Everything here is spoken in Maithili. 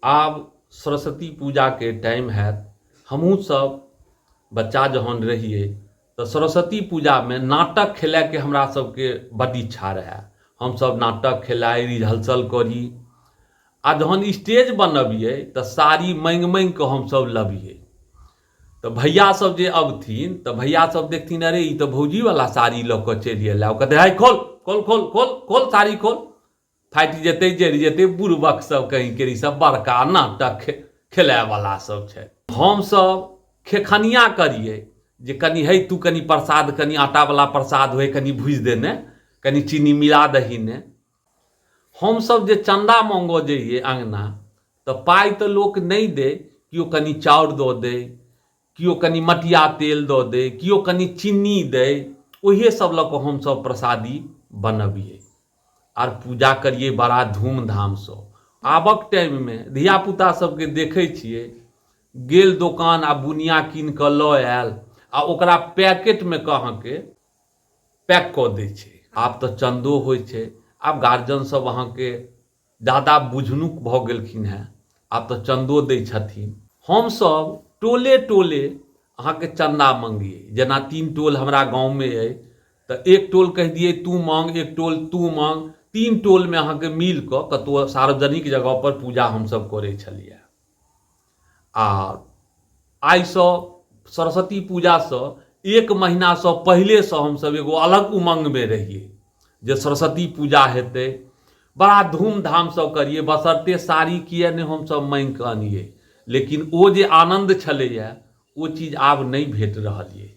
आब सरस्वती पूजा के टाइम हैत। हमहूँ सब बच्चा जहन रहिए तो सरस्वती पूजा में नाटक खेलाय के हमरा सबके बड़ इच्छा रहे। हम सब नाटक खेलाई, रिहर्सल करी, आ जहन स्टेज बनबिए तो साड़ी मांगि मांगि के हम सब लबिए। तो भैया सब जे अबथिन तो भैया सब देखथिन, अरे ई तो भौजी वाला साड़ी लऽ कऽ चलि अयला। ओ कहते, हाय खोल खोल खोल खोल खोल साड़ी खोल, फाटि जेतै, जरि जेतै, बुड़बक सब कहीं के सब बड़का नाटक खेलाय वाला सब छै। हम सब खेखनिया करिए जे कनी है तू कनी प्रसाद, कनी आटा वाला प्रसाद होय, कनी भूजि देने, कनी चीनी मिला दही ने। हम सब जे चंदा मांगो जाइए अंगना तो पाई तो लोक नहीं दे, कियो कनी चाउर दो दे, कियो कनी मटिया तेल दो दे, कियो कनी चीनी दे, ओहे सब लऽ कऽ हम सब प्रसादी बनबिए आर पूजा करिए बड़ा धूमधाम से। आबक टाइम में धिया पुता सबके देखे छिए गेल दुकान आ बुनिया कीन कऽ लऽ आयल आ ओकरा पैकेट में कहाँ के पैक कऽ दै छै। आब तो चंदो होइ छै, आब गार्जियन सब अहाँ के ज्यादा बुझनुक भऽ गेलखिन हैं, आब तो चंदो दै छथिन। हम सब टोले टोले अहाँ के चंदा मंगिए। जेना 3 टोल हमरा गाँव में है तो एक टोल कह दिए तू मांग, एक टोल तू मांग, 3 टोल में अहाँ के मिल कऽ कतौ सार्वजनिक जगह पर पूजा हम सब करे छलिए। आ आई से सरस्वती पूजा से 1 महीना से पहले से हम सब एगो अलग उमंग में रहिए जे सरस्वती पूजा हेतै, बड़ा धूमधाम से करिए, बशर्ते साड़ी किए ने हम सब मांग के आनिए। लेकिन ओ जे आनंद छलैया ओ चीज आब नहीं भेट रहल ये।